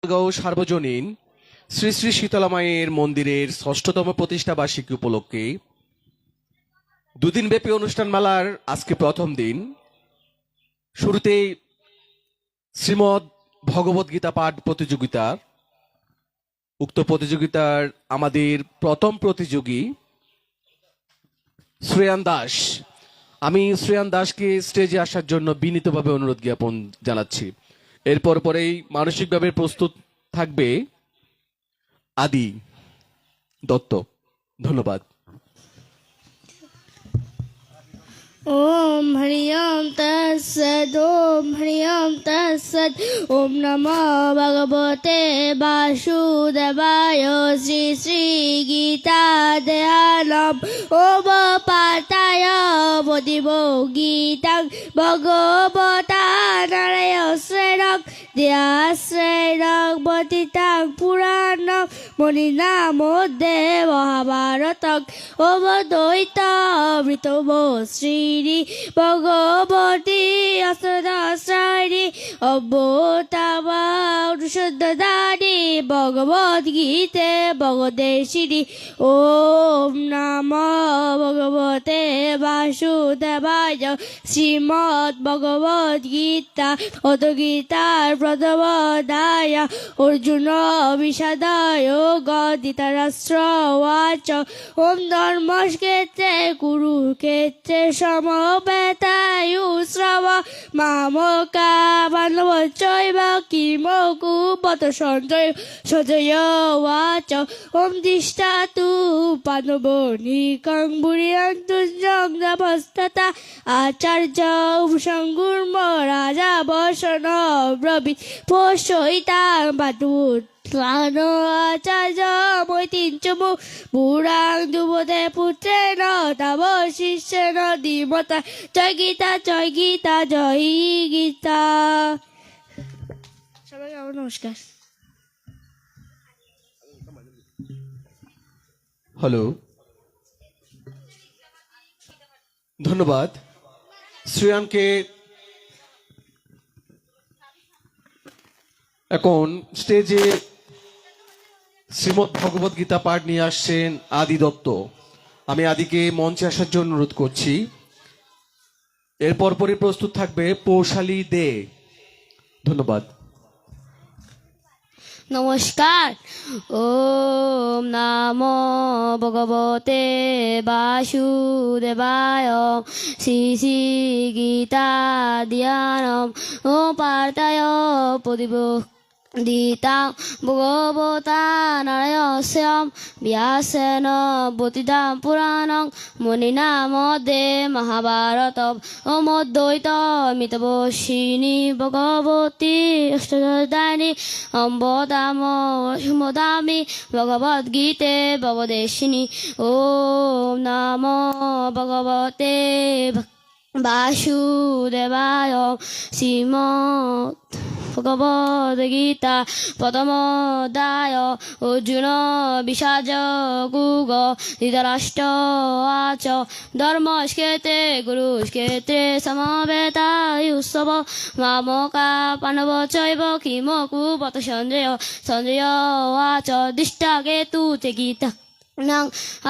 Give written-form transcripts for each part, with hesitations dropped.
সার্বজনীন শ্রী শ্রী শীতলা মায়ের মন্দিরের ৬ষ্ঠতম প্রতিষ্ঠা বার্ষিকী উপলক্ষে দুদিনব্যাপী অনুষ্ঠানমালার আজকে প্রথম দিন। শুরুতে শ্রীমদ্ ভগবত গীতা পাঠ প্রতিযোগিতা। উক্ত প্রতিযোগিতার আমাদের প্রথম প্রতিযোগী শ্রেয়ান দাস। আমি শ্রেয়ান দাসকে স্টেজে আসার জন্য বিনীতভাবে অনুরোধ জ্ঞাপন জানাচ্ছি। এরপর পরেই মানসিকভাবে প্রস্তুত থাকবে আদি দত্ত। ধন্যবাদ। ओम हरिओम तत्सद ओम हरिओम तत्सद ओम नमो भगवते वासुदेवाय श्री श्री गीता दयालम ओम पाताय बोधिव गीतं भगवता नारायण श्रेणक दयाश्रेणक बतितां पुराणं मुनिना मध्ये महाभारतक ओम द्वैतामृतम श्री भगवती असदाश्री अवतारी भगवद गीते भगवदेशिनी ओम नमो भगवते वासुदेवाय श्रीमद् भगवद गीता अथ गीतार प्रथम अध्याय अर्जुन विषादाय गीताराष्ट्र उवाच ओम धर्मक्षेत्रे कुरुक्षेत्रे समवेतायुश्रव मामका पाण्डवश्चैव किमकुपथ सञ्जय उवाच ॐ तिष्ठतु पाण्डवोऽनिकं बुर्यं तुञ्जं नभस्तथा आचार्य उपसङ्गुर्म राजा वसन ब्रवीत् पोषयितां पाण्डवो आचार्य मैतिञ्चमु बुरां दुबते पुत्रेण तव शिष्येण धीमता जय गीता जय गीता जय गीता। সবাইকে আমার নমস্কার। হ্যালো, ধন্যবাদ। শ্রেয়ানকে এখন স্টেজে শ্রীমদ্ ভগবত গীতা পাঠ নিয়ে আসছেন আদি দত্ত। আমি আদিকে মঞ্চে আসার জন্য অনুরোধ করছি। এরপর পরই প্রস্তুত থাকবে পৌশালী দে। ধন্যবাদ। নমস্কার। ওম নমো ভগবতে বাসুদেবায় শ্রী শ্রী গীতা ধ্যানম ওম পার্থায় প্রদীপ গীতাং ভগবতা নারায়ণস্যং ব্যাসেন বতিতাং পুরাণং মুনিনা मध्ये মহাভারতম ওম দ্বৈতমিতবশিনী ভগবতী অষ্টদায়িনী বদামি ভগবদ্গীতে ভগবদেশিনী ওম নমো ভগবতে বাসুদেবায় শ্রীমদ্ ভগবদ গীতা প্রথম অধ্যায় অর্জুন বিষাদ গুগ ধৃতরাষ্ট্র আচ ধর্মক্ষেত্রে গুরুক্ষেত্রে সমবেতাयुत्सव মামকা পাণ্ডব চৈব কিমকুপথ সঞ্জয় আচ দৃষ্টাকেতু তে গীতা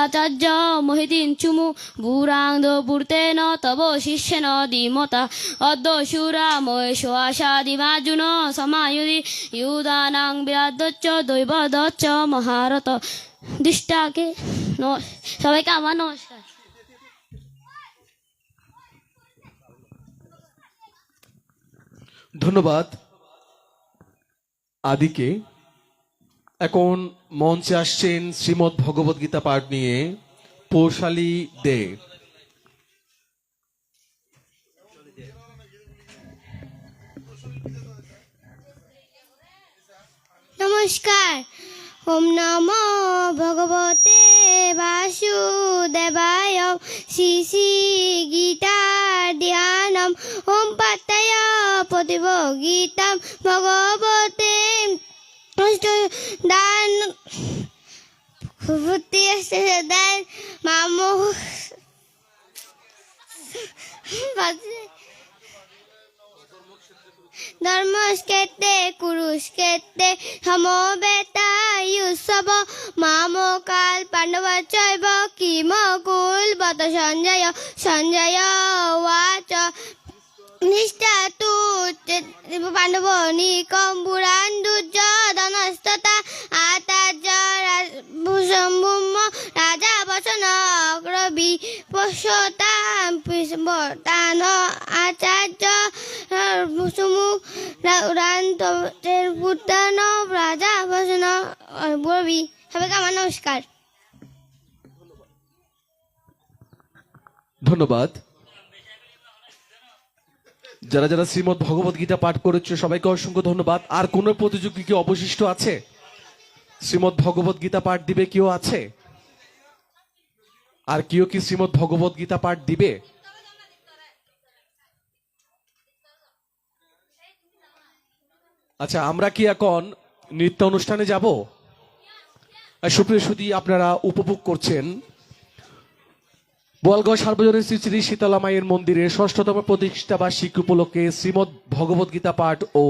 আচার্য মহিতিঞ্চুমু বুরাং পূর্তেন তব শিষ্যেন ধীমতা অদ্যসুরা মহেশ আশাদিমার্জুন সমায়ুধি ইউদানাং বিরাদ্ধ দৈবদচ্চ মহারত দৃষ্টাকে। সবাইকে আমার নমস্কার। ধন্যবাদ আদিকে। এখন মঞ্চে আসছেন শ্রীমদ্ ভগবত গীতা পাঠ নিয়ে পৌশালী দে। নমস্কার। ওম নমো ভগবতে বাসুদেবায় শ্রী শ্রী গীতা ধ্যানম ওম পাতায় প্রদীপ গীতাম ভগবতে দান দান মামো ধর্মস্কেতে কুরুস্কেতে সমবেতা উৎসব মামকাল পাণ্ডবচৈব কিমকুল বত সঞ্জয় সঞ্জয় ওয়াচ নিষ্ঠা তু পাণ্ডব নিকম পুরাণ দুর্যোধনস্ততা আচার্য ভূষম্ভূম রাজা বচন অগ্রবী পশ্যতাম পিষ্মতান আচার্য সুমু পুত্রান রাজা বচন অগ্রবী। সবাইকে আমার নমস্কার। ধন্যবাদ। যারা যারা শ্রীমদ্ ভগবত গীতা পাঠ করেছে সবাইকে অসংখ্য ধন্যবাদ। আর কোন প্রতিযোগী কি অবশিষ্ট আছে? শ্রীমদ্ ভগবত গীতা পাঠ দিবে কেউ আছে? আর কেউ কি শ্রীমদ্ ভগবত গীতা পাঠ দিবে? আচ্ছা, আমরা কি এখন নৃত্য অনুষ্ঠানে যাব? সুপ্রিয় সুধী, আপনারা উপভোগ করছেন বোয়ালগঞ্জ সার্বজনীন শ্রী শ্রী শীতলা মায়ের মন্দিরের ৬ষ্ঠতম প্রতিষ্ঠা বার্ষিকী উপলক্ষে শ্রীমদ্ ভগবত গীতা পাঠ ও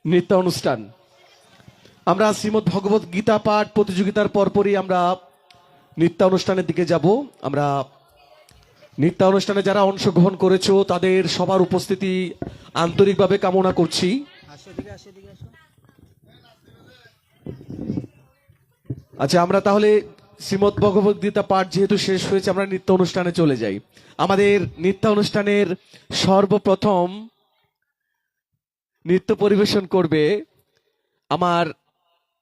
নৃত্য অনুষ্ঠান। আমরা শ্রীমদ্ ভগবত গীতা পাঠ প্রতিযোগিতার পরপরই আমরা নৃত্য অনুষ্ঠানের দিকে যাব। আমরা নৃত্য অনুষ্ঠানে যারা অংশগ্রহণ করেছো তাদের সবার উপস্থিতি আন্তরিকভাবে কামনা করছি। আচ্ছা, আমরা তাহলে শ্রীমদ্ ভগবত গীতা পাঠ যেহেতু শেষ হয়েছে, আমরা নৃত্য অনুষ্ঠানে চলে যাই। আমাদের নৃত্য অনুষ্ঠানের সর্বপ্রথম নৃত্য পরিবেশন করবে আমার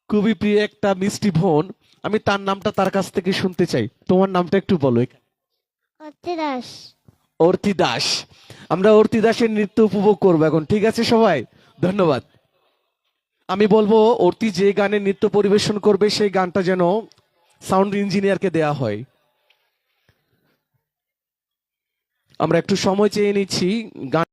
খুবই প্রিয় একটা মিষ্টি বোন। আমি তার নামটা তার কাছ থেকে শুনতে চাই। তোমার নামটা একটু বলো। দাস। অর্তি দাস। আমরা অর্তি দাসের নৃত্য উপভোগ করবো এখন, ঠিক আছে সবাই? ধন্যবাদ। আমি বলবো অর্তি যে গানে নৃত্য পরিবেশন করবে সেই গানটা যেন সাউন্ড ইঞ্জিনিয়ারকে দেয়া হয়। আমরা একটু সময় চেয়ে নিচ্ছি গান